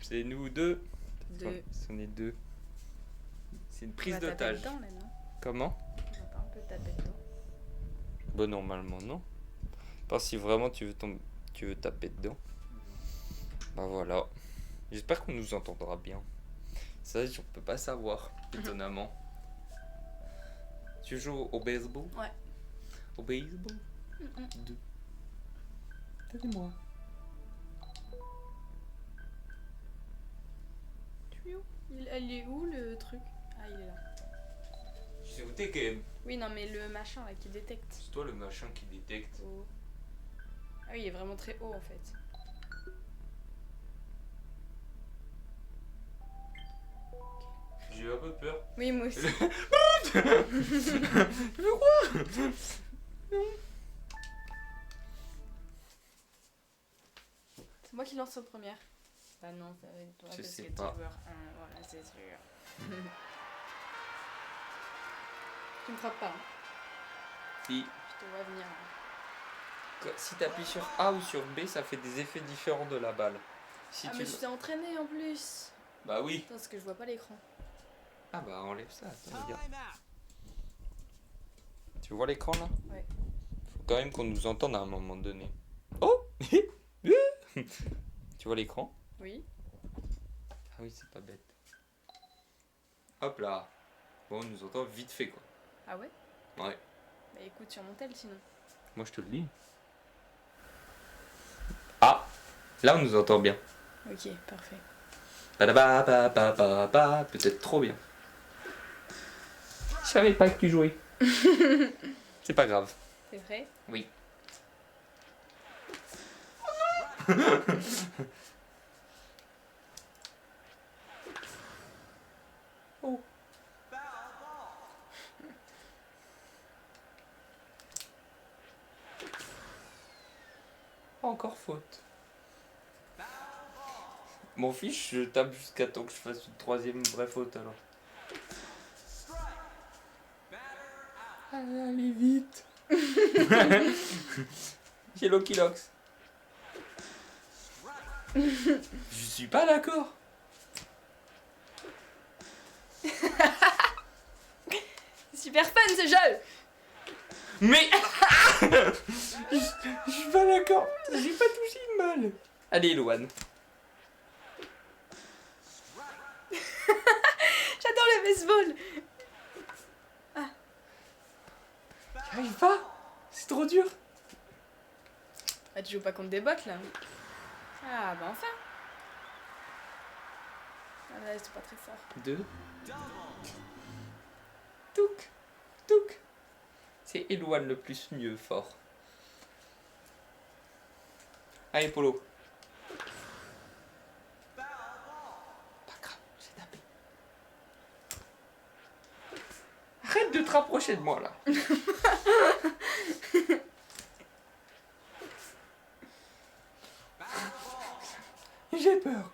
C'est nous deux. Deux. On est deux. C'est une On prise va taper d'otage. dedans, là, non? Comment? On va pas un peu taper dedans. Bon, normalement, non. Pas si vraiment tu veux taper dedans. Bah voilà. J'espère qu'on nous entendra bien. Ça, on peut pas savoir, étonnamment. Tu joues au baseball? Ouais. Au baseball? Deux. Donnez-moi. Elle est où le truc? Ah, il est là. Je sais où t'es quand même. Oui, non, mais le machin là qui détecte. C'est toi le machin qui détecte. Oh. Ah oui, il est vraiment très haut en fait. J'ai eu un peu peur. Oui, moi aussi. C'est moi qui lance en première. Bah non, ça va être toi Je parce sais que pas. t'es joueur 1, voilà, c'est sûr. Tu me frappes pas, hein. Si, Je te vois venir. Hein. si t'appuies sur A ou sur B, ça fait des effets différents de la balle. Si Ah, tu... mais je t'ai entraîné en plus. Bah oui. Attends, parce que je vois pas l'écran. Ah bah enlève ça, attends, regarde. Tu vois l'écran là? Ouais. Faut quand même qu'on nous entende à un moment donné. Oh. Tu vois l'écran? Oui. Ah oui, c'est pas bête. Hop là. Bon, on nous entend vite fait quoi. Ah ouais? Ouais. Bah écoute sur mon tel sinon. Moi je te le dis. Ah, là on nous entend bien. Ok, parfait. Peut-être trop bien. Je savais pas que tu jouais. C'est pas grave. C'est vrai? Oui. Oh. Encore faute. Mon fils, je tape jusqu'à temps que je fasse une troisième vraie faute alors. Allez vite. J'ai Loki Lox. Je suis pas d'accord. C'est super fun ce jeu! Mais je suis pas d'accord. J'ai pas touché une balle. Allez, Loane. J'adore le baseball! J'arrive pas. C'est trop dur. Ah, tu joues pas contre des bots là? Ah, bah enfin! Ah là, c'est pas très fort. 2. Touk. Touk. C'est Eloane le plus mieux fort. Allez, Polo. Pas grave, j'ai tapé. Arrête de te rapprocher de moi là. J'ai peur.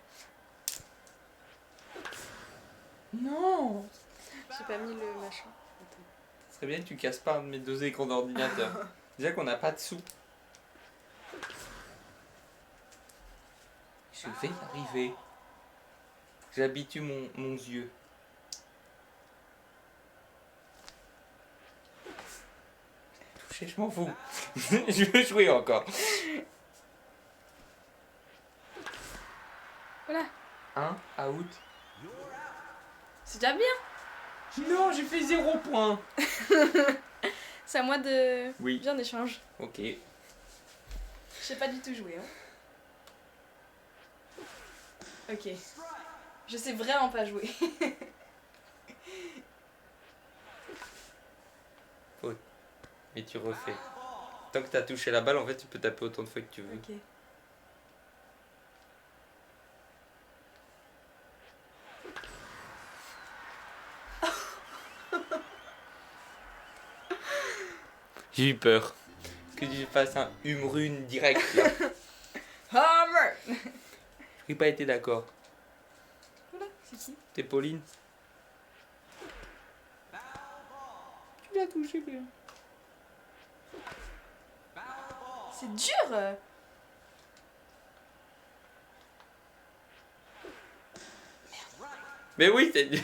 Non. J'ai pas mis le machin. Ce serait bien que tu casses pas un de mes deux écrans d'ordinateur. Déjà qu'on n'a pas de sous. Je vais y arriver. J'habitue mon yeux. Touché, je m'en fous. Je veux jouer encore. Voilà! 1 out. C'est déjà bien! Non, j'ai fait 0 points. C'est à moi de. Oui. Viens, on échange. Ok. Je sais pas du tout jouer. Hein. Ok. Je sais vraiment pas jouer. Mais tu refais. Tant que t'as touché la balle, en fait, tu peux taper autant de fois que tu veux. Ok. J'ai eu peur. Que tu fasses un humrune direct là. Hammer! J'ai pas été d'accord. Oula, c'est qui? T'es Pauline? Tu l'as touché bien. C'est dur! Mais oui, t'as dû.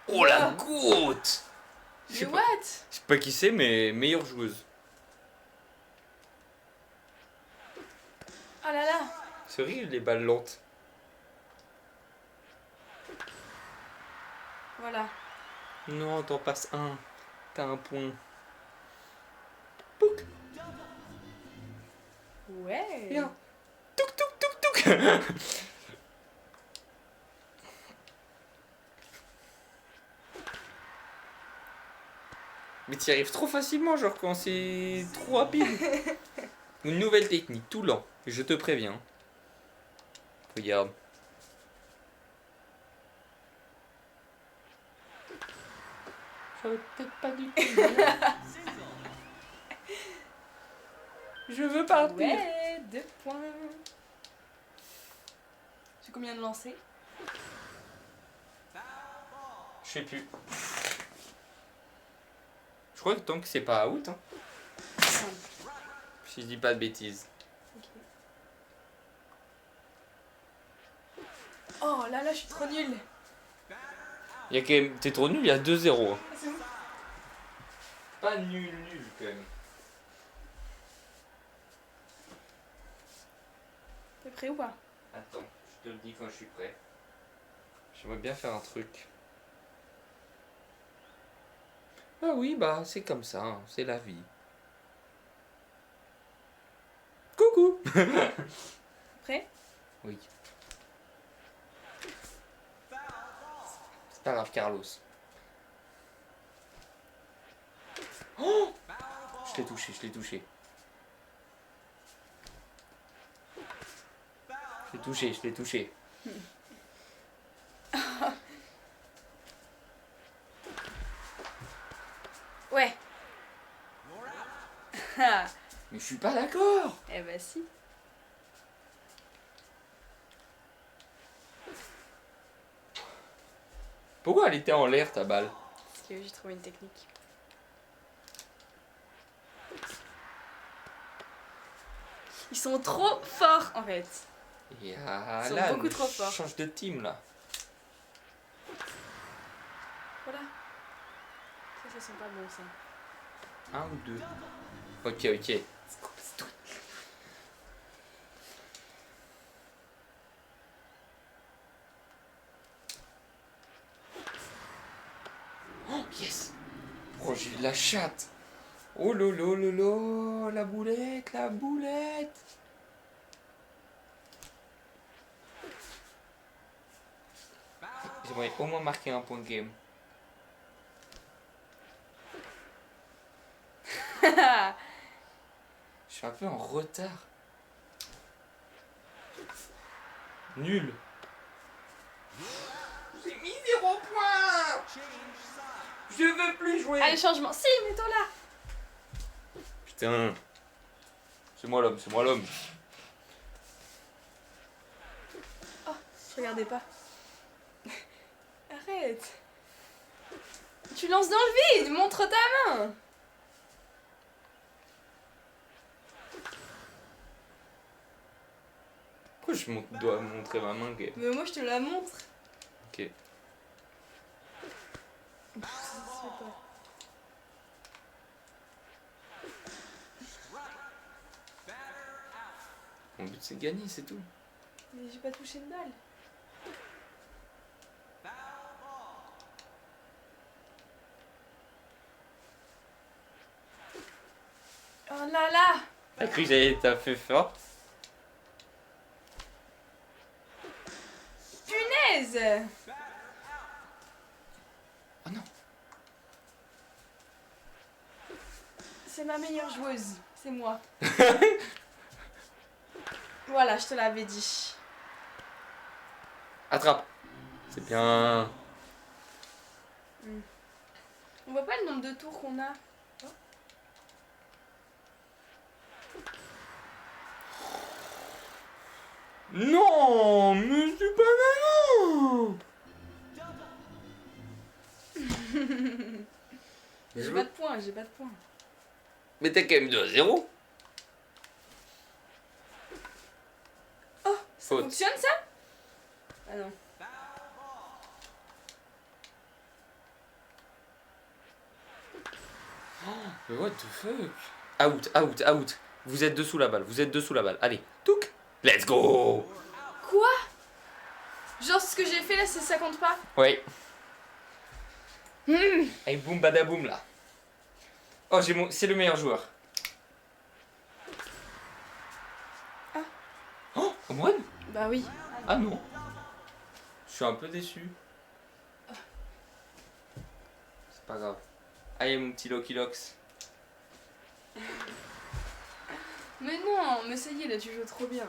Oh la goutte! Je sais Mais pas, what? je sais pas qui c'est, mais meilleure joueuse. Oh là là. C'est horrible les balles lentes. Voilà. Non, t'en passes un. T'as un point. Ouais. Viens. Touk touk touk touk. Mais t'y arrives trop facilement, genre quand c'est trop rapide. Une nouvelle technique, tout lent. Je te préviens. Regarde. Ça va peut-être pas du tout. Je veux partir. Ouais, 2 points. J'ai combien de lancers? Je sais plus. Je crois que tant que c'est pas out, hein. 5. Si je dis pas de bêtises. Ok. Oh là là, je suis trop nulle. Il y a quand même. T'es trop nul, il y a 2-0. Ah, c'est bon. Pas nul quand même. T'es prêt ou pas? Attends, je te le dis quand je suis prêt. J'aimerais bien faire un truc. Ah oui, bah c'est comme ça, hein, c'est la vie. Coucou. Prêt? Oui. C'est pas grave, Carlos. Oh, je l'ai touché, je l'ai touché. Je l'ai touché, je l'ai touché. Ouais. Ah. Mais je suis pas d'accord. Eh bah si. Pourquoi elle était en l'air ta balle? Parce que j'ai trouvé une technique. Ils sont trop forts en fait. Et Ils sont là, beaucoup trop forts. change de team là. Voilà. Ça sent pas bon ça. Un ou deux. Ok, ok. Oh, yes. Oh, j'ai de la chatte. Oh lolo lolo, la boulette, la boulette. J'aimerais au moins marquer un point de game. Je suis un peu en retard. Nul. J'ai mis 0 points. Je veux plus jouer. Allez, changement. Si, mets-toi là. Putain. C'est moi l'homme, c'est moi l'homme. Oh, je regardais pas. Arrête. Tu lances dans le vide, montre ta main. Pourquoi dois montrer ma main, game? Mais moi je te la montre. Ok. Ça se fait pas. Mon but c'est de gagner, c'est tout. Mais j'ai pas touché de balle. Oh là là. T'as cru que j'allais été fait fort? Punaise. Oh non. C'est ma meilleure joueuse. C'est moi. Voilà, je te l'avais dit. Attrape. C'est bien. On voit pas le nombre de tours qu'on a. Non, mais c'est pas malin. J'ai pas de points, j'ai pas de points. Mais t'es quand même 2-0. Faute. Fonctionne ça? Ah non. Mais what the fuck? Out, out, out. Vous êtes dessous la balle, vous êtes dessous la balle. Allez, touc. Let's go. Quoi? Genre ce que j'ai fait là, ça compte pas? Ouais. Et boum badaboum là. Oh, c'est le meilleur joueur. Ah. Oh, Omwan? Bah oui. Ah non. Je suis un peu déçu. C'est pas grave. Allez mon petit Loki Lox. Mais non, mais ça y est, là tu joues trop bien.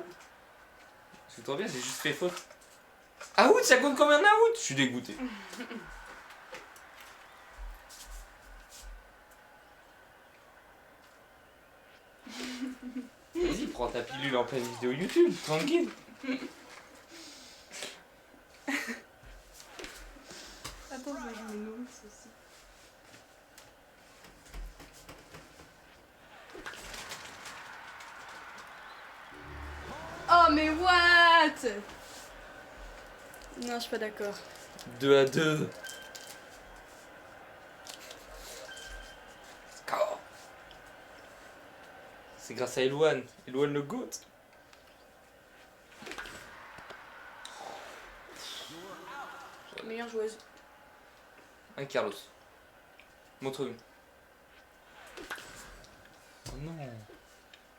C'est trop bien, j'ai juste fait faute. Out, ça compte combien d'out? Je suis dégoûté. Vas-y, prends ta pilule en pleine vidéo YouTube, tranquille. Attends, je vais jouer Noms aussi. Oh mais what? Non, je suis pas d'accord. 2 à 2. Score. C'est grâce à Elouane. Elouane le GOAT. Meilleure joueuse. Un Carlos. Montre-nous. Oh non.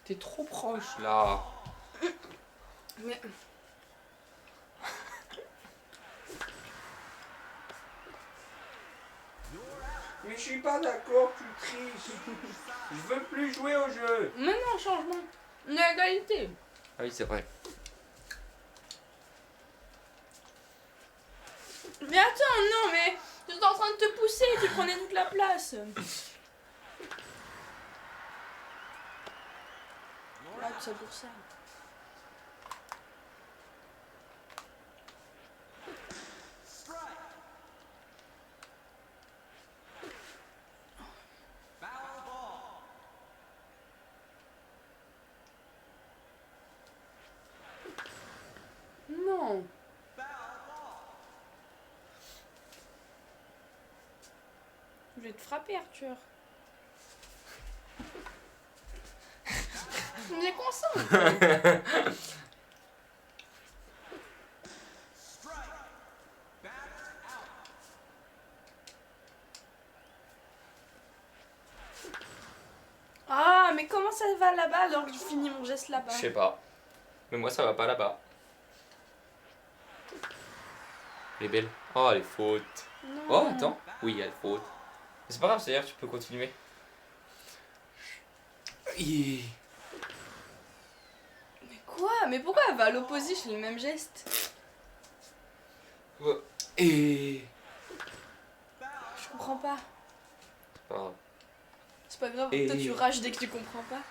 T'es trop proche là. Mais... Mais je suis pas d'accord, tu triches. Je veux plus jouer au jeu. Mais non, changement. On est à égalité. Ah oui, c'est vrai. Mais attends, non, mais j'étais en train de te pousser, tu prenais toute la place. Là, tout ça pour ça. Non. Je vais te frapper, Arthur. Mais concentre. Ah, mais comment ça va là-bas alors que je finis mon geste là-bas? Je sais pas. Mais moi ça va pas là-bas. Elle est belle. Oh, elle est faute. Non. Oh, attends. Oui, elle est faute. Mais c'est pas grave, c'est-à-dire que tu peux continuer. Mais quoi? Mais pourquoi elle va à l'opposé, je fais le même geste? Et... Je comprends pas. C'est pas grave. C'est pas grave, Et- toi tu rages dès que tu comprends pas.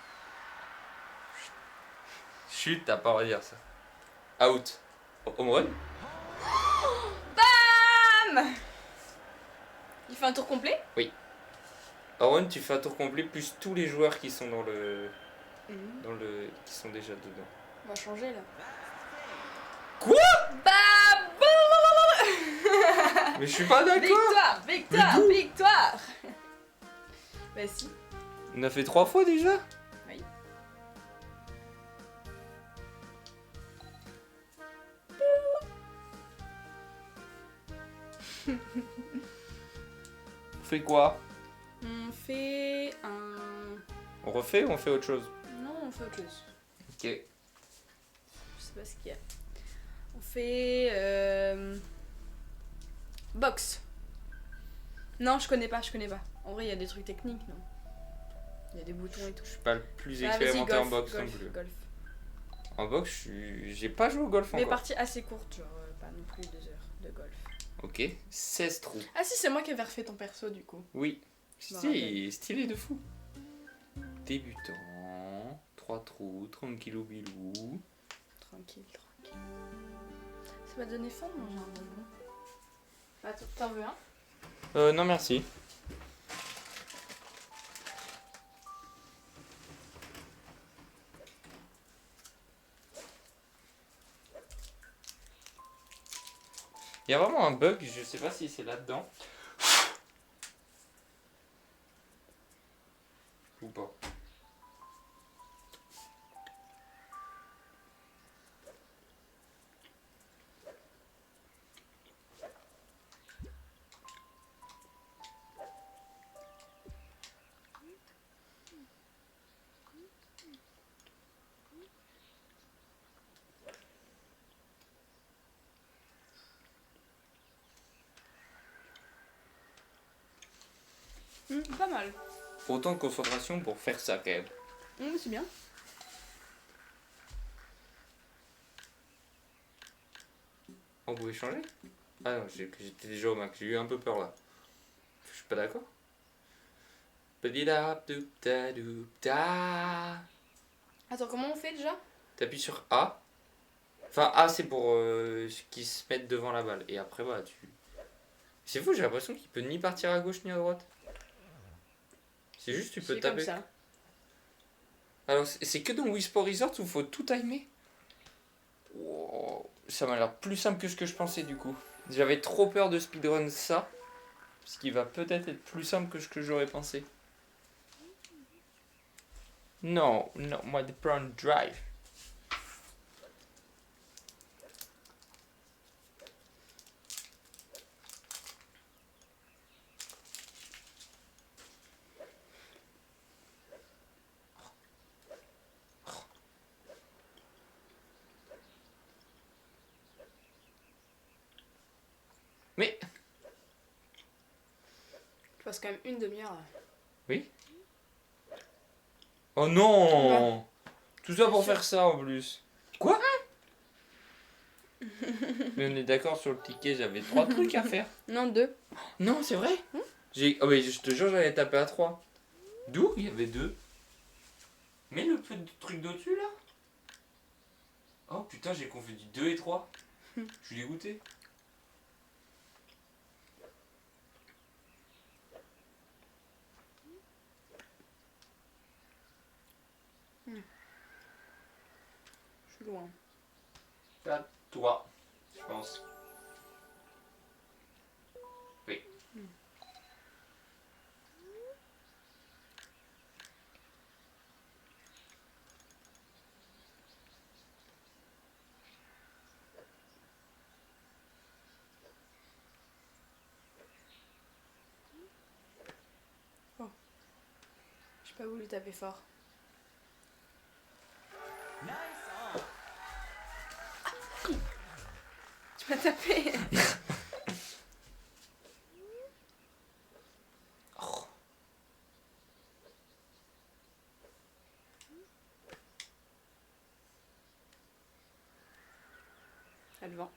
Chut, t'as pas à dire ça. Out. Home run. Bam! Il fait un tour complet? Home run, tu fais un tour complet plus tous les joueurs qui sont Mhm. qui sont déjà dedans. On va changer là. Quoi? Bam! Mais je suis pas d'accord. Victoire! Victoire! Mais Victoire! Bah si. On a fait 3 fois déjà. Oui. On fait quoi? On fait un... On refait ou on fait autre chose? Non, on fait autre chose. Ok. Je sais pas ce qu'il y a. On fait... Box. Non, je connais pas. En vrai, il y a des trucs techniques, non? Il y a des boutons et tout. Je suis pas le plus Ah, vas-y, expérimenté en golf, boxe non golf, plus. golf. En boxe, j'ai pas joué au golf Mais encore. partie assez courte, genre pas non plus 2 heures de golf. Ok. 16 trous. Ah si, c'est moi qui avais refait ton perso du coup. Oui. Je me rappelle. Stylé de fou. Débutant. 3 trous. Tranquillou bilou. Tranquille. Ça m'a donné faim de manger un bonbon. Attends, t'en veux un? Non merci. Il y a vraiment un bug, je sais pas si c'est là-dedans. Ou pas. Pas mal. Autant de concentration pour faire ça quand même. C'est bien. On pouvait changer? Ah non, j'étais déjà au max, j'ai eu un peu peur là. Je suis pas d'accord. Attends, comment on fait déjà? T'appuies sur A. Enfin, A c'est pour qu'ils se mettent devant la balle. Et après, voilà, tu. C'est fou, j'ai l'impression qu'il peut ni partir à gauche ni à droite. C'est juste, tu peux C'est taper. comme ça. Alors, c'est que dans Wii Sport Resort où il faut tout timer. Wow. Ça m'a l'air plus simple que ce que je pensais du coup. J'avais trop peur de speedrun ça. Ce qui va peut-être être plus simple que ce que j'aurais pensé. Non, non, moi de prendre drive. Mais, Tu passes quand même une demi-heure. oui. Oh non! Ouais. Tout ça pour Bien sûr. faire ça en plus. Quoi? Mais on est d'accord sur le ticket, j'avais 3 trucs à faire. Non, 2. Non, c'est vrai? Oh, mais je te jure, j'avais tapé à 3. D'où il y avait 2? Mais le truc d'au-dessus là? Oh putain, j'ai confondu 2 et 3. Je suis dégoûté. Je suis loin. C'est à toi, je pense. Oui. J'ai pas voulu taper fort. Tu m'as tapé. Elle vend.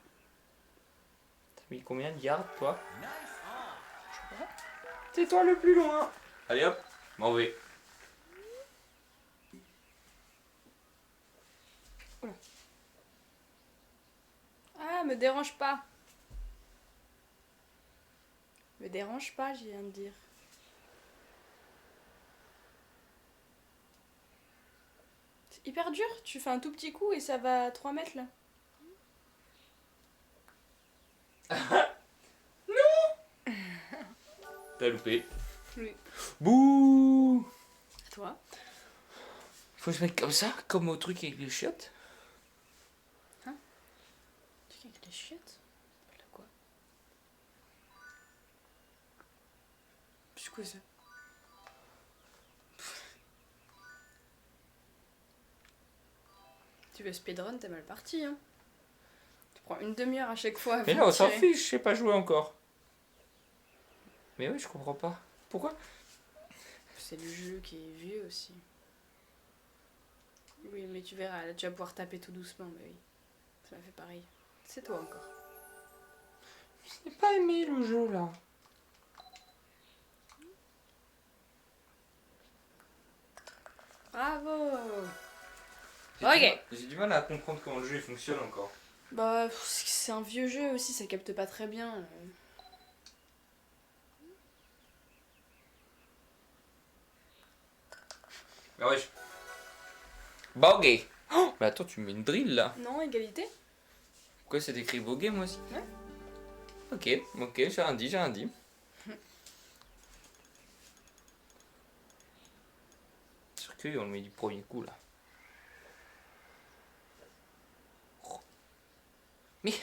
T'as mis combien de yards toi? C'est toi le plus loin. Allez hop, m'en vais. Ah, me dérange pas. Me dérange pas, je viens de dire. C'est hyper dur. Tu fais un tout petit coup et ça va à 3 mètres là. T'as loupé. Oui. Bouh. À toi. Faut se mettre comme ça, comme au truc avec les chiottes. Tu sais avec les chiottes? Là quoi? C'est quoi ça? Tu veux speedrun, t'es mal parti hein. Tu prends une demi-heure à chaque fois. Mais avant là, on de s'en tirer. fiche, je sais pas jouer encore. Mais oui, je comprends pas. Pourquoi? C'est le jeu qui est vieux aussi. Oui, mais tu verras, là, tu vas pouvoir taper tout doucement, mais oui. Ça m'a fait pareil. C'est toi encore. J'ai pas aimé le jeu là. Bravo! J'ai Ok. du mal- J'ai du mal à comprendre comment le jeu il fonctionne encore. Bah, c'est un vieux jeu aussi, ça capte pas très bien. Mais ouais, Bogey. Oh, mais attends, tu mets une drill là. Non, égalité? Pourquoi c'est écrit Bogey moi aussi? Ouais. Ok, j'ai rien dit. Sûr qu'on le met du premier coup là. Mais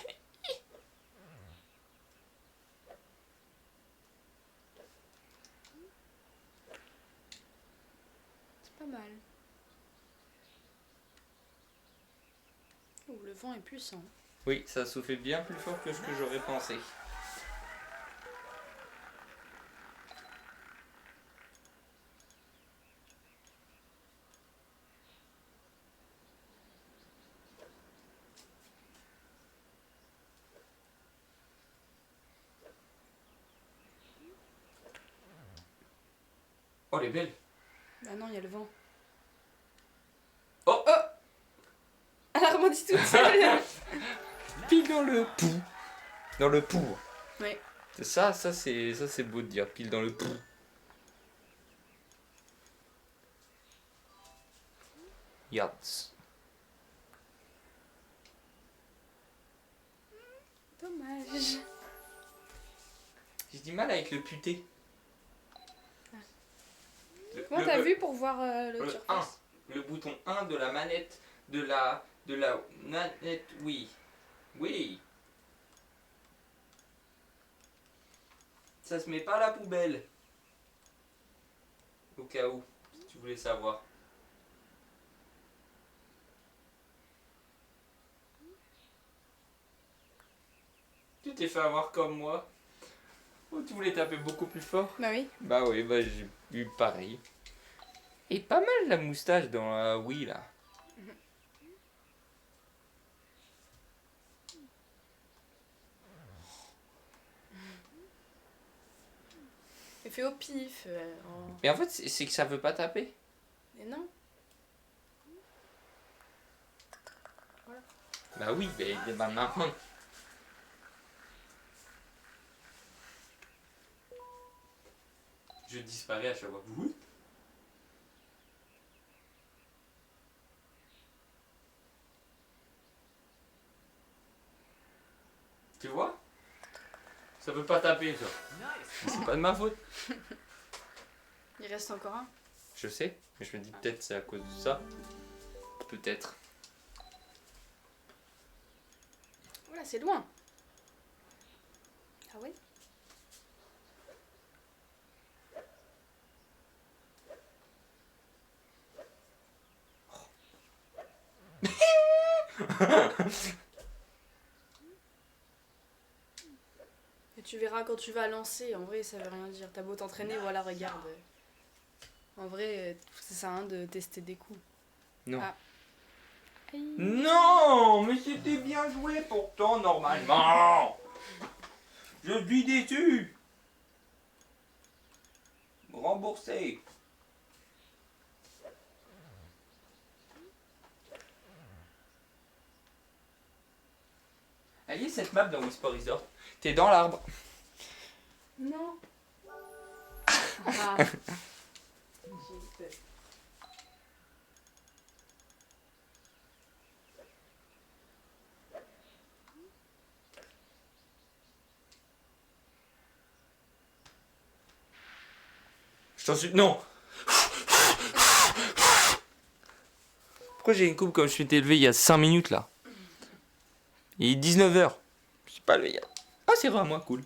C'est pas mal. Oh, le vent est puissant. oui, ça souffle bien plus fort que ce que j'aurais pensé. Oh, elle est belle. Bah non, il y a le vent. Oh, Elle a rebondi toute seule. pile dans le pou. Dans le pou. Oui. Ça c'est beau de dire, pile dans le pou. Yards. Dommage. J'ai du mal avec le puté. Comment t'as vu pour voir le le surface? 1. Le bouton 1 de la manette de la manette, oui. Oui. Ça se met pas à la poubelle. Au cas où, si tu voulais savoir. Tu t'es fait avoir comme moi. Oh, tu voulais taper beaucoup plus fort? Bah oui. Bah oui, bah j'ai eu pareil. Et pas mal la moustache dans la Wii là. Elle fait au pif. Mais en fait, c'est que ça veut pas taper. Mais non. Voilà. Bah oui, mais maintenant. Je disparais à chaque fois. Oui. Tu vois? Ça veut pas taper ça. C'est pas de ma faute. Il reste encore un. Je sais, mais je me dis peut-être c'est à cause de ça. Peut-être. Voilà, c'est loin. Ah ouais? Et tu verras quand tu vas lancer, en vrai ça veut rien dire. T'as beau t'entraîner, voilà, regarde. En vrai, ça sert à rien de tester des coups. Non. Ah. Aïe. Non, mais c'était bien joué pourtant normalement. Je suis déçu. Remboursé. Elle est cette map dans Whisper Resort. T'es dans l'arbre. Non. Ah. Je t'en suis. Non. Pourquoi j'ai une coupe comme je suis élevé il y a 5 minutes là? Il est 19h. Je suis pas levé. Ah, c'est vrai, moi, cool.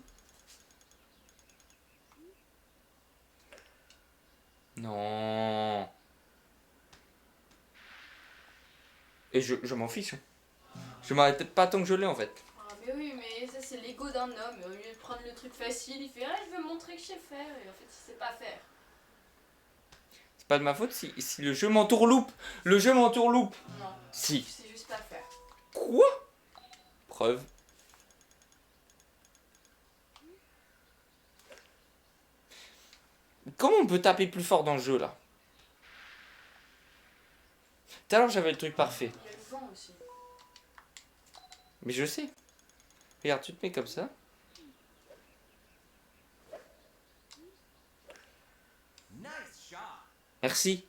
Non. Et je m'en fiche. Je m'arrête pas tant que je l'ai en fait. Ah, mais oui, mais ça c'est l'ego d'un homme. Au lieu de prendre le truc facile, il fait ah, je veux montrer que je sais faire. Et en fait, il sait pas faire. C'est pas de ma faute si le jeu m'entourloupe. Le jeu m'entourloupe. Non. Si. Tu sais juste pas faire. Quoi? Preuve. Comment on peut taper plus fort dans le jeu là? Tout à l'heure j'avais le truc parfait. Il y a le vent aussi. Mais je sais. Regarde, tu te mets comme ça. Merci.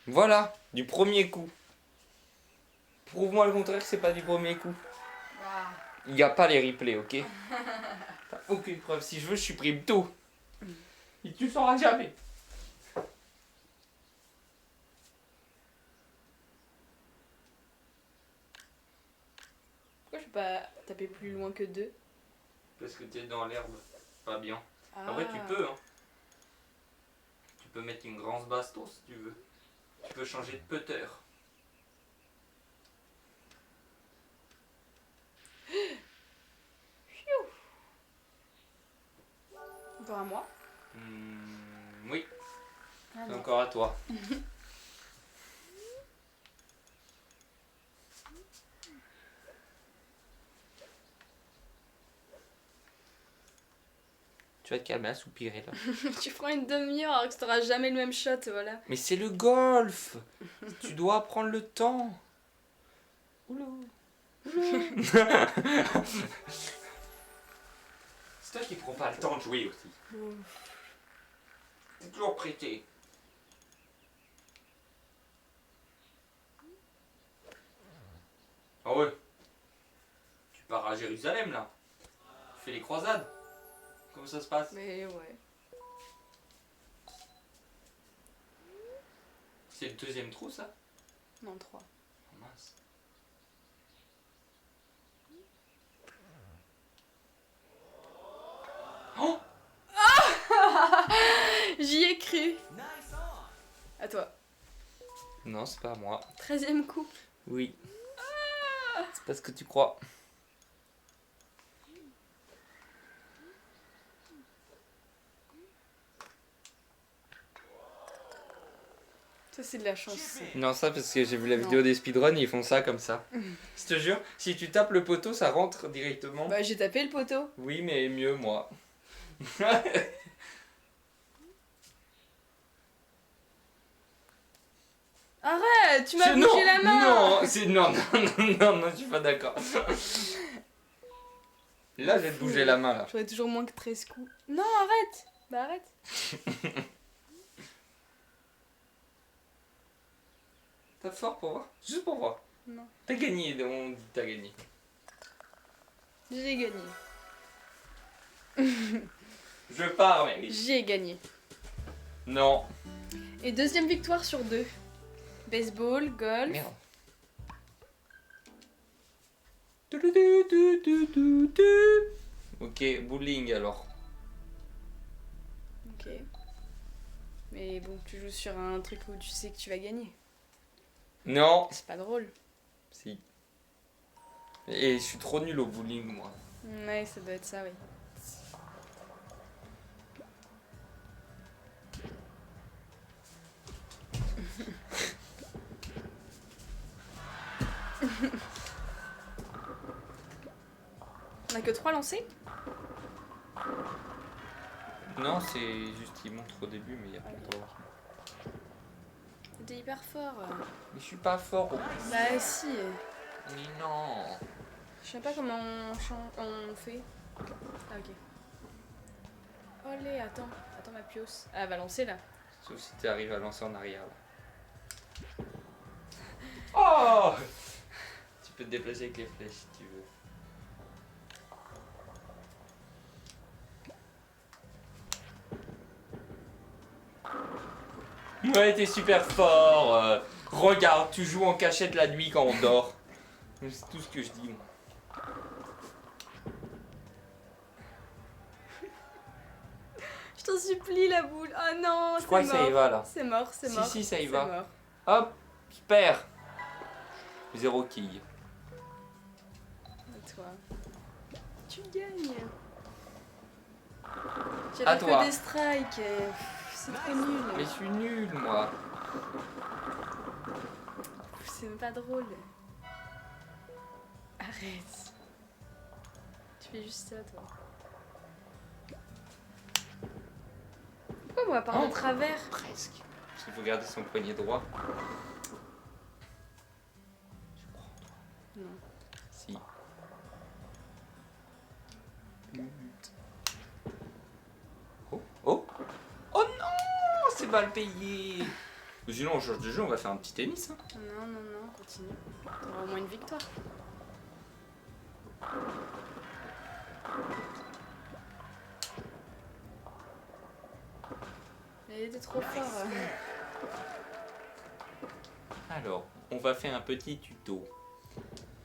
Voilà, du premier coup. Prouve-moi le contraire que c'est pas du premier coup. Waouh. Il n'y a pas les replays, ok? T'as aucune preuve. Si je veux, je supprime tout. Et tu le sauras jamais. Pourquoi je peux pas taper plus loin que 2? Parce que t'es dans l'herbe. Pas bien. Ah. Après, tu peux, hein. Tu peux mettre une grande baston si tu veux. Tu peux changer de putter. Encore à moi? Oui, Ah c'est non. encore à toi. Tu vas te calmer à soupirer là. Tu prends une demi-heure alors que t'auras jamais le même shot, voilà. Mais c'est le golf. Tu dois prendre le temps. Oula. C'est toi qui prends pas le temps de jouer aussi. T'es toujours prêté. Ah ouais. Tu pars à Jérusalem là. Tu fais les croisades. Comment ça se passe? Mais ouais. C'est le deuxième trou ça? Non, 3. Oh, mince. Oh! J'y ai cru. À toi. Non, c'est pas à moi. 13e coup. Oui. C'est parce que tu crois. Ça, c'est de la chance. Ça. Non, ça parce que j'ai vu la Non. vidéo des speedruns, ils font ça comme ça. Je te jure, si tu tapes le poteau, ça rentre directement. Bah, j'ai tapé le poteau. Oui, mais mieux moi. Arrête, tu m'as Non, bougé la main. Non, non, je suis pas d'accord. Là, je vais te bouger la main là. J'aurais toujours moins que 13 coups. Non, arrête. Bah, arrête. T'as fort pour voir? Juste pour voir. Non. T'as gagné, on dit t'as gagné. J'ai gagné. Je pars, mais oui. J'ai gagné. Non. Et deuxième victoire sur 2. Baseball, golf. Merde. Ok, bowling alors. Ok. Mais bon, tu joues sur un truc où tu sais que tu vas gagner. Non. C'est pas drôle. Si. Et je suis trop nul au bowling, moi. Ouais, ça doit être ça, oui. On a que 3 lancés? Non, c'est juste qu'il montre au début, mais il n'y a pas de droit. T'es hyper fort. Mais je suis pas fort au bowling. Bah si. Mais non. Je sais pas comment on fait. Ah ok. Olé, attends. Attends ma pioche. Ah, elle va lancer là. Sauf si tu arrives à lancer en arrière. Là. Oh! Tu peux te déplacer avec les flèches si tu veux. Ouais, t'es super fort. Regarde, tu joues en cachette la nuit quand on dort. C'est tout ce que je dis, moi. Je t'en supplie la boule. Oh non, Je crois que ça y va là. C'est mort, c'est mort. Si, ça y c'est va. mort. Hop, je perds. 0 quille. À toi. Tu gagnes. À J'avais toi. que des strikes. C'est trop nul. Mais je suis nul, moi. C'est même pas drôle. Arrête. Tu fais juste ça, toi. Pourquoi moi, par Oh. de travers? Presque. Parce qu'il faut garder son poignet droit. Je crois en toi. Non. Si. Oh, oh. Oh non, c'est mal payé. Mais sinon, on change de jeu, on va faire un petit tennis. Hein. Non, continue. T'auras au moins une victoire. Il était trop fort. Alors, on va faire un petit tuto.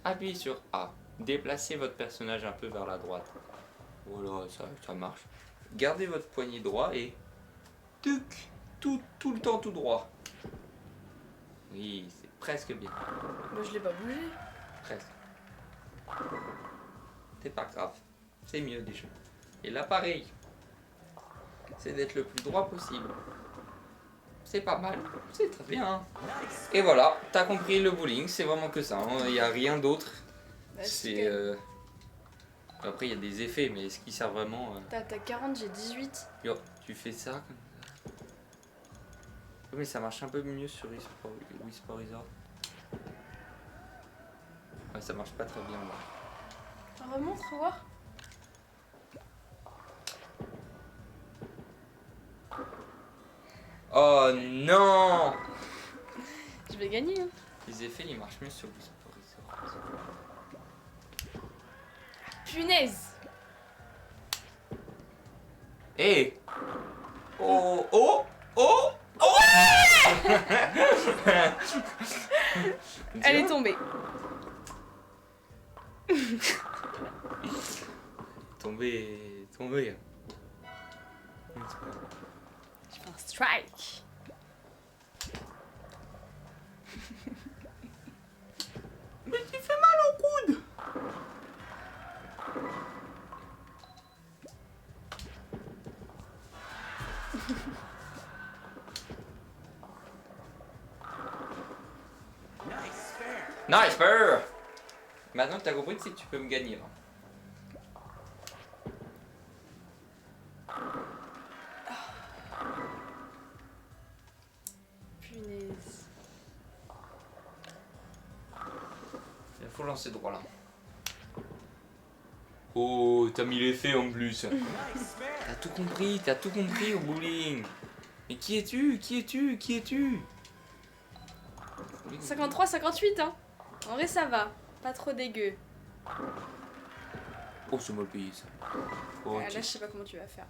Appuyez sur A. Déplacez votre personnage un peu vers la droite. Voilà, ça marche. Gardez votre poignet droit et... tuc, tout le temps tout droit. Oui, c'est presque bien. Moi je l'ai pas bougé. Presque. C'est pas grave. C'est mieux déjà. Et là, pareil. C'est d'être le plus droit possible. C'est pas mal. C'est très bien. Et voilà, t'as compris le bowling. C'est vraiment que ça. Il n'y a rien d'autre. Bah, C'est... Après, il y a des effets, mais est-ce qu'ils servent vraiment T'as 40, j'ai 18. Yo, tu fais ça comme ça. Oui, mais ça marche un peu mieux sur Wii Sport Resort. Ouais, ça marche pas très bien là. Remonte, voir. Oh non! Je vais gagner. Hein. Les effets, ils marchent mieux sur Wii Sport Resort. Punaise! Hé! Oh! Oh! Oh! Oh! Elle est tombée. Tombée. Je fais un strike. Mais tu fais mal au coude! Nice bear! Maintenant que t'as compris, c'est que tu peux me gagner. Là. Punaise. Il faut lancer droit là. Oh, t'as mis l'effet en plus. T'as tout compris au bowling. Mais qui es-tu? 53, 58, hein. En vrai, ça va. Pas trop dégueu. Oh, c'est mal payé ça. Oh, Là, je sais pas comment tu vas faire.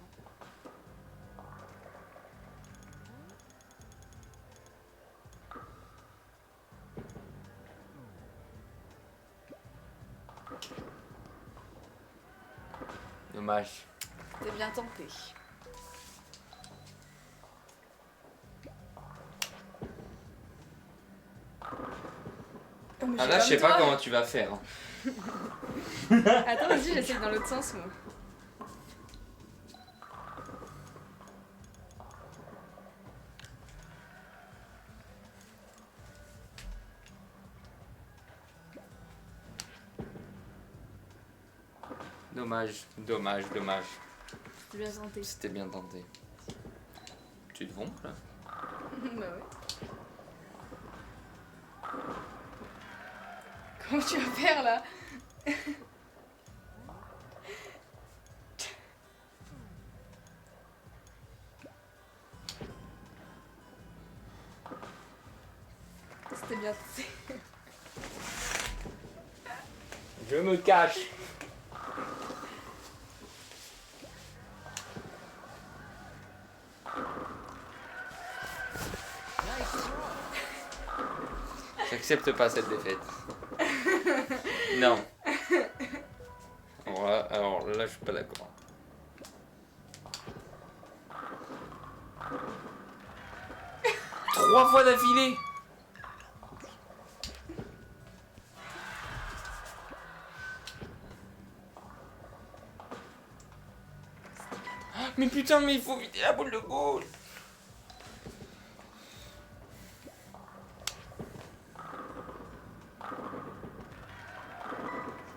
Dommage. T'es bien tenté. Oh, mais Ah j'ai là, je comme sais pas toi. comment tu vas faire. Hein. Attends, vas-y, j'essaie dans l'autre sens, moi. Dommage. T'es bien tenté. C'était bien tenté. Tu te vends là? Bah ouais. Comment tu vas faire là? C'était bien tenté. Je me cache. J'accepte pas cette défaite. Non. Alors là, je suis pas d'accord. Trois fois d'affilée. Mais putain, mais il faut vider la boule de goal.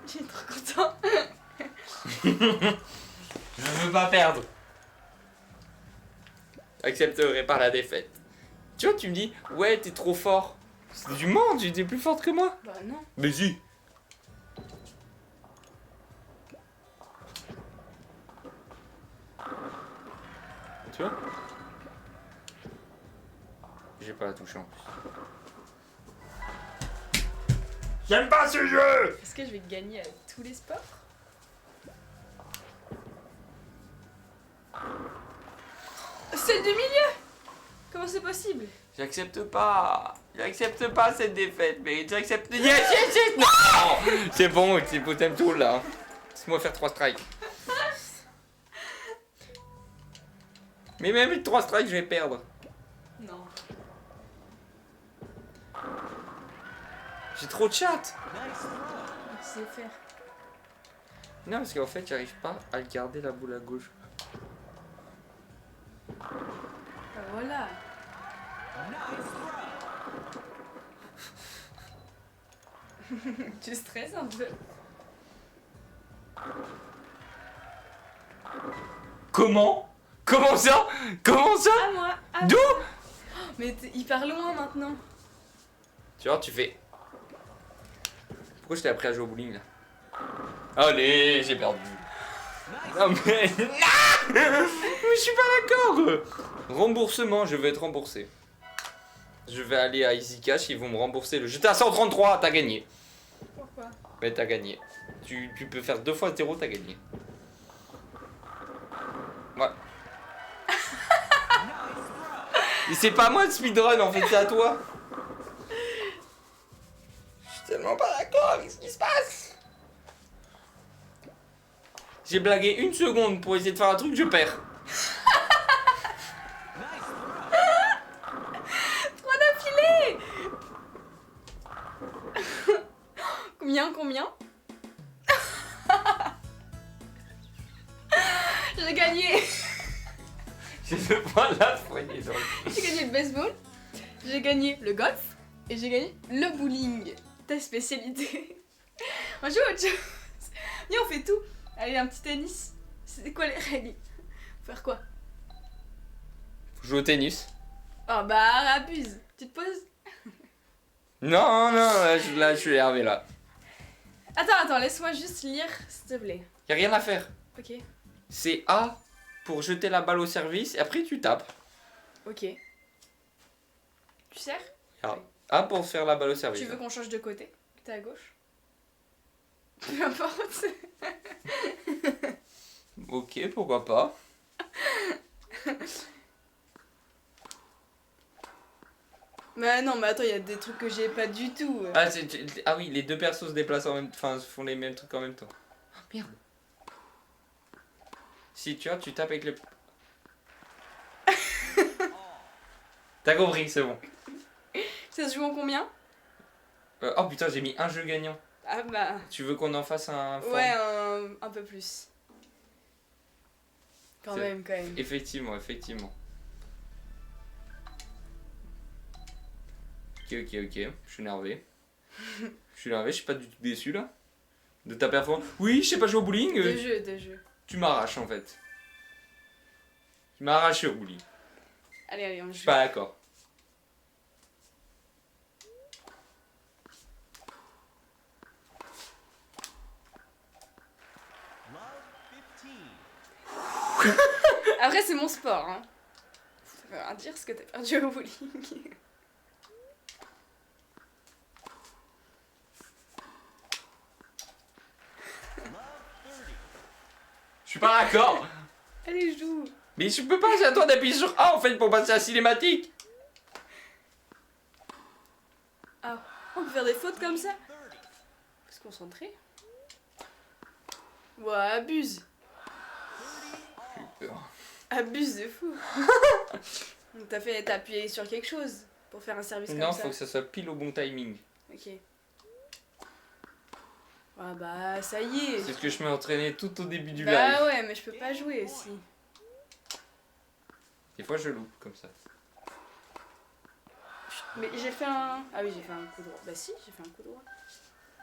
J'ai trop content. Je veux pas perdre. Accepterai pas la défaite. Tu vois, tu me dis, ouais, t'es trop fort. C'est du monde, t'es plus forte que moi. Bah non. Mais si. Tu vois? J'ai pas la touche en plus. J'aime pas ce jeu! Est-ce que je vais gagner à tous les sports? Celle du milieu! Comment c'est possible? J'accepte pas cette défaite, mais j'accepte... Yes, non. C'est bon, t'aimes tout là. Laisse-moi faire 3 strikes. Mais même avec 3 strikes, je vais perdre. Non. J'ai trop de chat. Tu sais faire. Non, parce qu'en fait, j'arrive pas à garder la boule à gauche. Ah, voilà. Tu stresses un peu. Comment ça? À moi. D'où? Mais t'es hyper loin maintenant. Tu vois, tu fais... Pourquoi je t'ai appris à jouer au bowling là? Allez, j'ai perdu. Non mais... Non, je suis pas d'accord. Remboursement, je vais être remboursé. Je vais aller à Easy Cash, ils vont me rembourser le... J'étais à 133, t'as gagné. Pourquoi? Mais t'as gagné. Tu peux faire 2 fois 0, t'as gagné. Ouais. Et c'est pas moi de speedrun en fait, c'est à toi. Je suis tellement pas d'accord avec ce qui se passe. J'ai blagué 1 seconde pour essayer de faire un truc, je perds. 3 d'affilée. Combien? J'ai gagné. J'ai 2 points la poignée dans le... J'ai gagné le baseball, j'ai gagné le golf et j'ai gagné le bowling. Ta spécialité. On joue autre chose. Viens, on fait tout. Allez, un petit tennis. C'est quoi les règles? Faut faire quoi? Faut jouer au tennis. Oh bah, abuse. Tu te poses? Non, là je suis énervé là. Attends, laisse-moi juste lire, s'il te plaît. Y'a rien à faire. Ok. C'est A pour jeter la balle au service et après tu tapes. Ok. Tu sers? A pour faire la balle au service. Tu veux qu'on change de côté? T'es à gauche? Peu importe. Ok, pourquoi pas. Mais non, mais attends, il y a des trucs que j'ai pas du tout. Ah oui, les 2 persos se déplacent en même... Enfin, font les mêmes trucs en même temps. Oh, merde. Si tu vois, tu tapes avec le... T'as compris, c'est bon. Ça se joue en combien? Oh putain, j'ai mis un jeu gagnant. Ah bah... Tu veux qu'on en fasse un... Ouais, un peu plus. Quand même. Effectivement. Ok, je suis énervé. Je suis pas du tout déçu là. De ta performance. Oui, je sais pas jouer au bowling. Deux jeux. Tu m'arraches en fait. Tu m'as arraché au bowling. Allez, on Je suis joue. pas d'accord. Après, c'est mon sport, hein. Ça veut rien dire ce que t'as perdu au bowling. Je suis pas d'accord. Allez, joue. Mais je peux pas, c'est à toi d'appuyer sur A en fait pour passer à la cinématique. Ah, on peut faire des fautes comme ça? Faut se concentrer. Ouais, abuse. J'ai peur. Abuse de fou. Donc t'as appuyé sur quelque chose pour faire un service Non, comme ça. faut que ça soit pile au bon timing. Ok. Ah bah ça y est. C'est ce que je m'ai entraîné tout au début du live. Bah ouais, mais je peux pas jouer aussi. Des fois je loupe comme ça. Mais j'ai fait un... Ah oui, j'ai fait un coup droit. Bah si, j'ai fait un coup droit.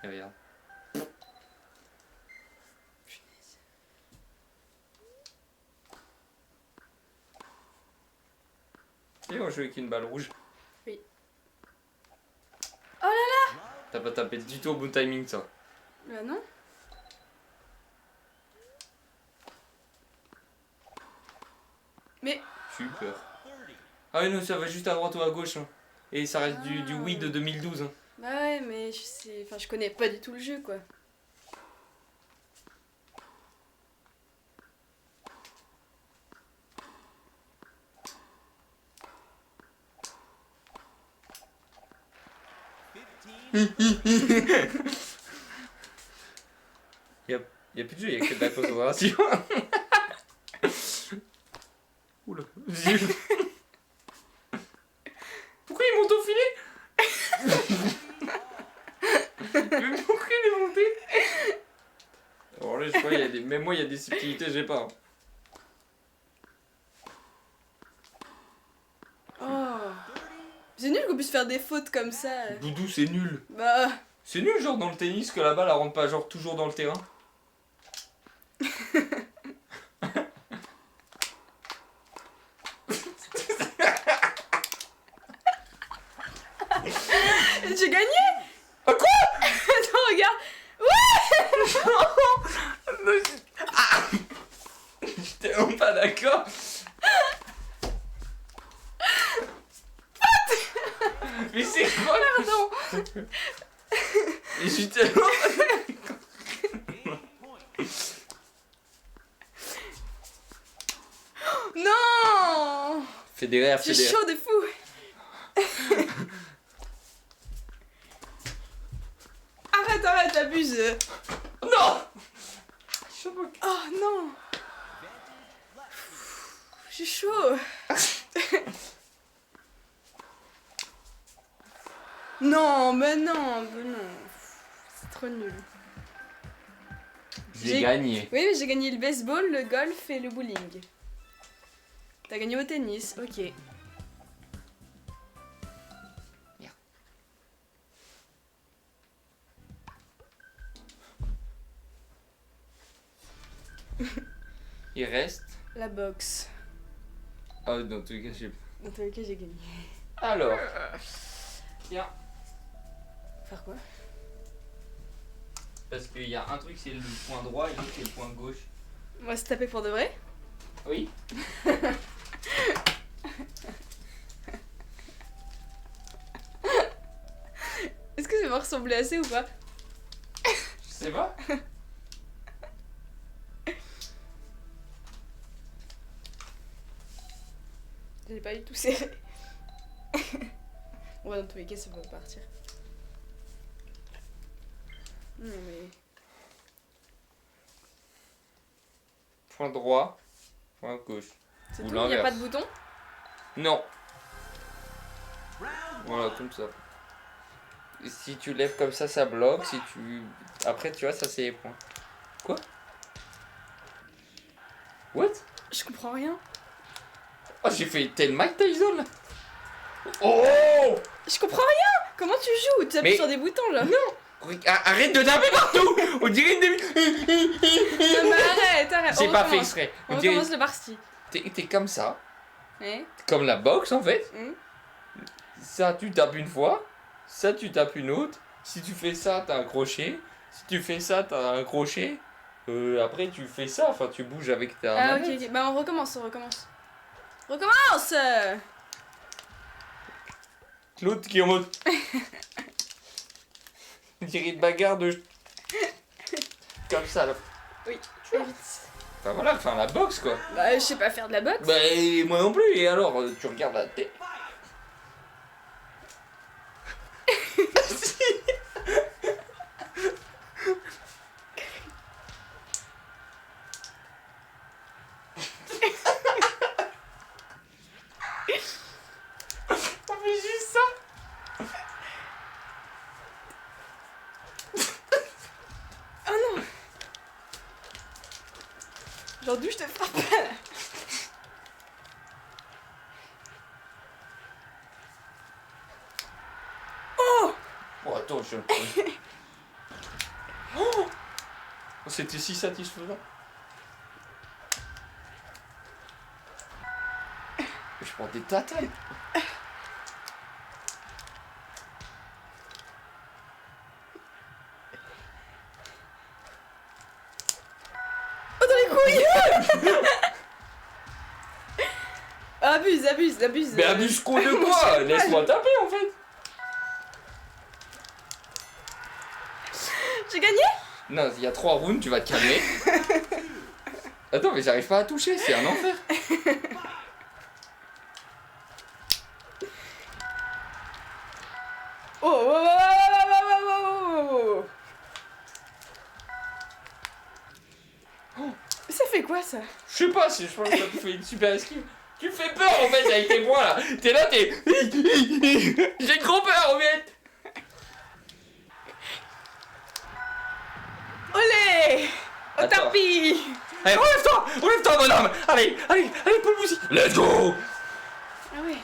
Et regarde. Punaise. Et on joue avec une balle rouge. Oui. Oh là là! T'as pas tapé du tout au bon timing ça. Bah non. Mais... J'ai eu peur. Ah oui non, ça va juste à droite ou à gauche. Hein. Et ça reste du Wii de 2012. Hein. Bah ouais, mais je sais... Enfin, je connais pas du tout le jeu, quoi. Y a plus de jeu, y a que de la concentration. Oula. Pourquoi il monte au filet? Mais pourquoi il est monté? Alors là, je crois qu'il y a des... Même moi, il y a des subtilités, j'ai pas. Oh. C'est nul qu'on puisse faire des fautes comme ça. Doudou, c'est nul. Bah. C'est nul, genre dans le tennis, que la balle, elle rentre pas genre toujours dans le terrain. J'ai gagné. Ah quoi? Attends, regarde. Non, j'étais vraiment pas d'accord. Mais c'est quoi? Pardon. Et je suis tellement... Non. Fédéraire, J'ai fédéraire. chaud de fou. Arrête, abuse. Non. Oh non. J'ai chaud. Non, mais non. C'est trop nul. J'ai gagné. Oui, mais j'ai gagné le baseball, le golf et le bowling. T'as gagné au tennis, ok. Il reste... La boxe. Ah, dans tous les cas, j'ai... Dans tous les cas, j'ai gagné. Alors... Tiens. Faire quoi? Parce qu'il y a un truc, c'est le point droit, et l'autre, c'est le point gauche. On va se taper pour de vrai? Oui. Est-ce que ça va ressembler assez ou pas? Je sais pas. J'ai pas du tout serré. Bon, dans tous les cas, ça va partir. Non, mais. Point droit, point gauche. C'est Ou tout? Y a l'inverse. pas de bouton? Non. Voilà, comme ça. Et si tu lèves comme ça bloque. Si tu... Après, tu vois, ça, c'est les points. Quoi? What? Je comprends rien. Oh, j'ai fait tel Mike Tyson, là. Oh! Je comprends rien! Comment tu joues? Tu appuies Mais- sur des boutons là? Arrête de taper partout! On dirait une demi... Non, mais arrête! J'ai On pas fait recommence. exprès. On On dirait... recommence le parti. T'es comme ça. Hein? Comme la boxe, en fait. Hein? Ça, tu tapes une fois. Ça, tu tapes une autre. Si tu fais ça, t'as un crochet. Si tu fais ça, t'as un crochet. Après, tu fais ça. Enfin, tu bouges avec ta Ah, ok, manette. ok. Bah, on recommence. Recommence! L'autre qui est en mode... On dirait une bagarre de... Comme ça, là. Oui, très vite. Enfin, voilà, enfin, la boxe, quoi. Bah, je sais pas faire de la boxe. Bah, et moi non plus. Et alors, tu regardes la tête. On fait juste ça. Oh non! Genre, d'où je te frappe? Oh! Oh, attends, je... Oh, c'était si satisfaisant. Je prends des tatanes. Oh, dans les couilles! Abuse. Mais abuse quoi de quoi? Laisse-moi taper en fait. J'ai gagné? Non, il y a 3 rounds, tu vas te calmer. Attends, mais j'arrive pas à toucher, c'est un enfer. Oh, ça? Je sais pas si je pense que ça te fait une super esquive. Tu me fais peur en fait avec tes poings là. T'es là, t'es. J'ai trop peur en fait. Olé! Au Attends. tapis! Allez, relève-toi, bonhomme. Allez, Paul Bouzy. Let's go. Ah ouais.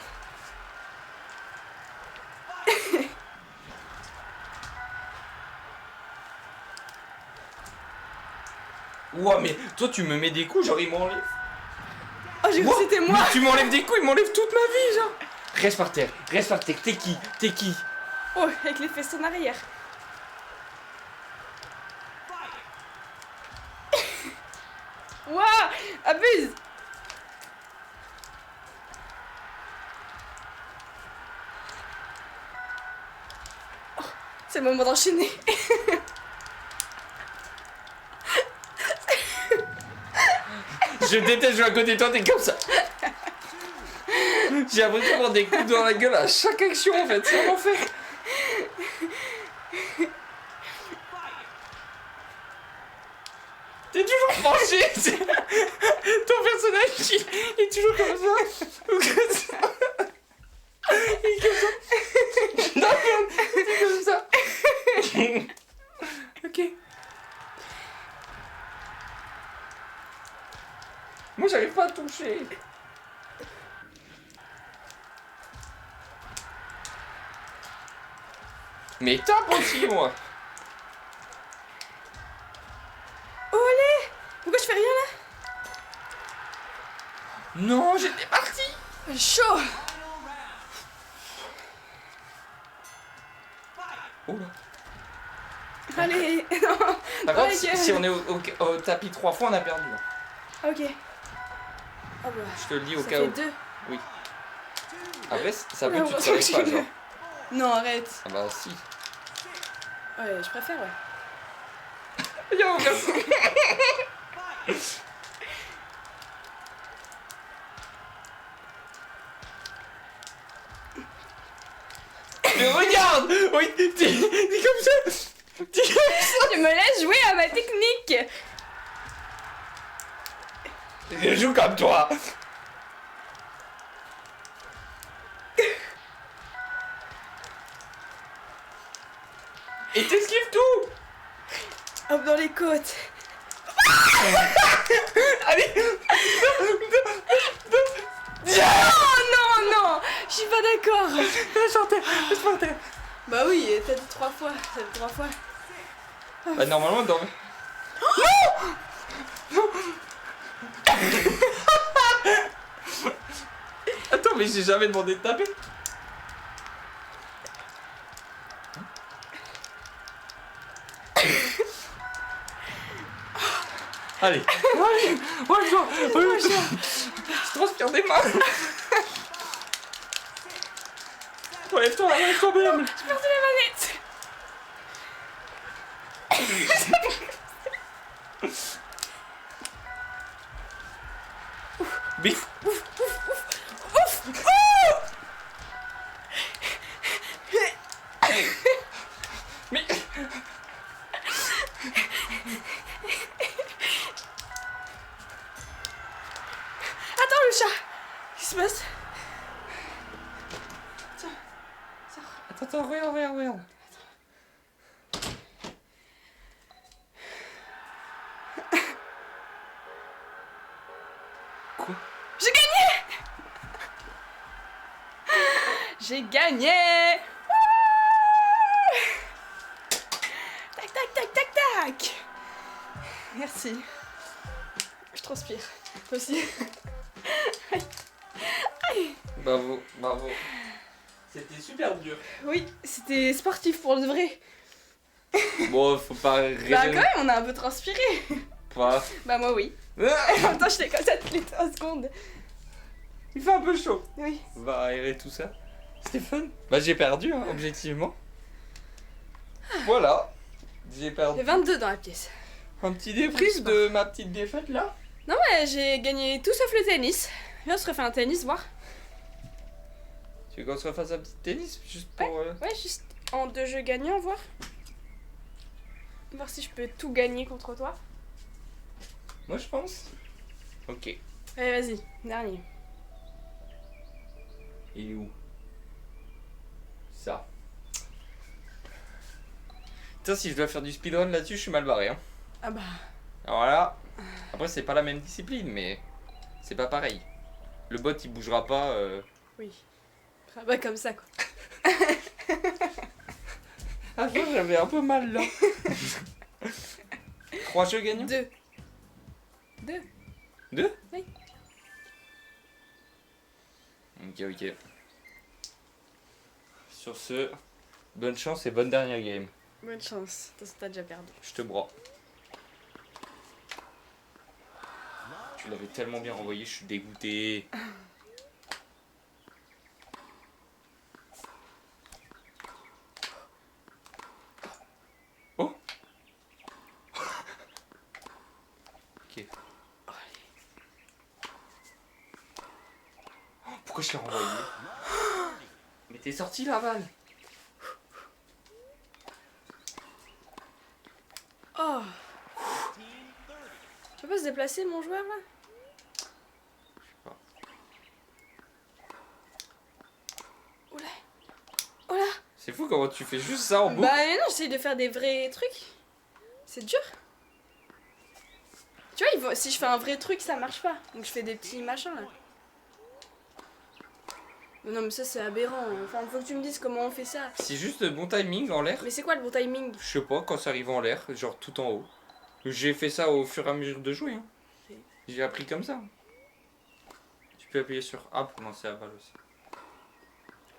Ouah, mais toi tu me mets des coups, genre il m'enlève. Oh, j'ai cru que c'était moi! Mais tu m'enlèves des coups, il m'enlève toute ma vie, genre. Reste par terre, t'es qui? Oh, avec les fesses en arrière. Waouh! Abuse! Oh, c'est le moment d'enchaîner. Je déteste jouer à côté de toi, t'es comme ça. J'ai l'impression d'avoir des coups dans la gueule à chaque action en fait, c'est un enfer. T'es toujours penché. Ton personnage il est toujours comme ça. Ou comme ça. Il est comme ça. Non, t'es comme ça. Ok. Moi j'arrive pas à toucher. Mais tape aussi moi. Olé! Pourquoi je fais rien là? Non, j'étais parti. Chaud! Oh là. Allez! Non! Par contre, Ouais, si on est au tapis 3 fois, on a perdu. Ok. Oh bah. Je te le dis au Ça cas fait où. 2. Oui. Après, ça veut Oula, que tu te heureusement réveilles pas, que j'ai- genre. Non, arrête. Ah bah si. Ouais, je préfère, ouais. Yo, regarde. Mais regarde. Oui, t'es comme ça. T'es comme ça. Tu me laisses jouer à ma technique! Je joue comme toi. Et t'esquives tout. Hop dans les côtes. Allez. Oh non, non! Je suis pas d'accord! Laisse par terre. Bah oui, t'as dit 3 fois. Ça fait 3 fois. Bah normalement dans... Attends, mais j'ai jamais demandé de taper. Allez. Je transpire des mains. Relève-toi, bonhomme. J'ai perdu la manette! Bif. Mais... Attends, le chat! Qu'est-ce qui se passe? Tiens, sors. Attends, regarde. Quoi? J'ai gagné! J'ai gagné! Wouh! Tac, tac, tac, tac, tac! Merci. Je transpire. Toi aussi. Bravo. C'était super dur. Oui, c'était sportif pour le vrai. Bon, faut pas Bah rêver. quand même, on a un peu transpiré. Pas. Bah moi oui. En même temps, j'étais comme ça toutes les 3 secondes. Il fait un peu chaud. Oui. On va aérer tout ça. C'était fun. Bah j'ai perdu, hein, objectivement. Voilà. J'ai Il perdu. y a 22 dans la pièce. Un petit débrief de ma petite défaite là. Non ouais, j'ai gagné tout sauf le tennis. Viens, on se refait un tennis, voir. Tu veux qu'on se refasse un petit tennis juste pour... Ouais, juste en 2 jeux gagnants, voir. Voir si je peux tout gagner contre toi. Moi je pense. Ok. Allez, vas-y, dernier. Il est où? Ça. Putain, si je dois faire du speedrun là-dessus, je suis mal barré. Hein. Ah bah. Alors là, après, c'est pas la même discipline, mais c'est pas pareil. Le bot, il bougera pas. Oui. Ah bah, comme ça, quoi. Ah, j'avais un peu mal là. 3 jeux gagnants? 2. 2? Oui. Ok. Sur ce, bonne chance et bonne dernière game. Bonne chance. De toute façon, t'as déjà perdu. Je te broie. Tu l'avais tellement bien renvoyé, je suis dégoûté. Oh. Ok. Oh, pourquoi je l'ai renvoyé? Mais t'es sorti la balle. Oh. Tu peux pas se déplacer, mon joueur, là? pas. Oula. Oh là. C'est fou comment tu fais juste ça en boucle. Bah mais non, j'essaye de faire des vrais trucs. C'est dur. Tu vois, si je fais un vrai truc, ça marche pas. Donc je fais des petits machins, là. Non mais ça c'est aberrant. Enfin, faut que tu me dises comment on fait ça. C'est juste bon timing en l'air. Mais c'est quoi le bon timing? Je sais pas, quand ça arrive en l'air, genre tout en haut. J'ai fait ça au fur et à mesure de jouer. Hein. Ok. J'ai appris comme ça. Tu peux appuyer sur A pour lancer la balle aussi.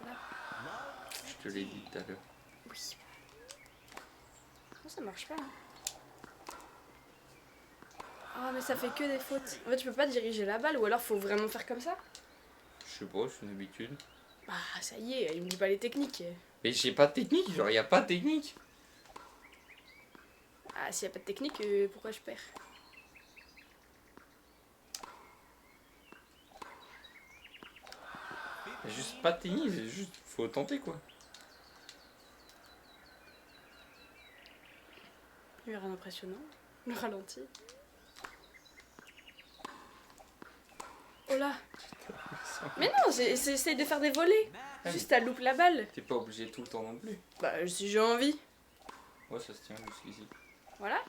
Voilà. Je te l'ai dit tout à l'heure. Oui. Non, ça marche pas. Hein. Ah mais ça fait que des fautes. En fait, tu peux pas diriger la balle ou alors faut vraiment faire comme ça? Je sais pas, c'est une habitude. Bah ça y est, il me dit pas les techniques. Mais j'ai pas de technique, genre y a pas de technique. Ah s'il y a pas de technique, pourquoi je perds? Y a juste pas de technique, c'est juste faut tenter quoi. Il y a rien d'impressionnant. Le ralenti. Oh là. Mais non, j'essaie de faire des volets. Juste à loupe la balle. T'es pas obligé tout le temps non plus. Bah si j'ai envie. Ouais, ça se tient jusqu'ici. Voilà.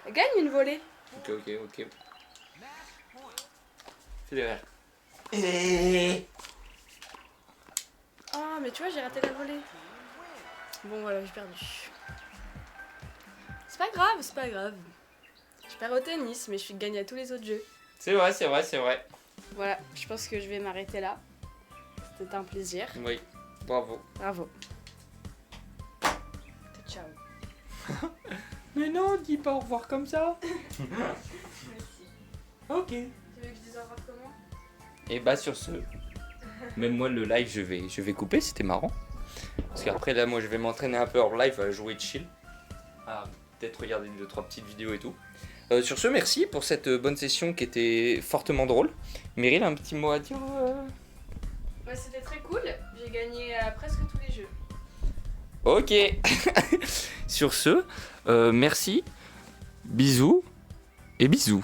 Gagne une volée. Ok. Federer. Ah mais tu vois, j'ai raté la volée. Bon voilà, j'ai perdu. C'est pas grave. Je perds au tennis, mais je gagne à tous les autres jeux. C'est vrai. Voilà, je pense que je vais m'arrêter là. C'était un plaisir. Oui, bravo. Bravo. Ciao. Mais non, dis pas au revoir comme ça. Merci. Ok. Tu veux que je dise au revoir comment? Et bah sur ce, même moi le live je vais couper, c'était marrant. Parce qu'après là moi je vais m'entraîner un peu hors live à jouer chill. À peut-être regarder 2-3 petites vidéos et tout. Sur ce, merci pour cette bonne session qui était fortement drôle. Meryl, un petit mot à dire Ouais, c'était très cool. J'ai gagné à presque tous les jeux. Ok. Sur ce, merci, bisous et bisous.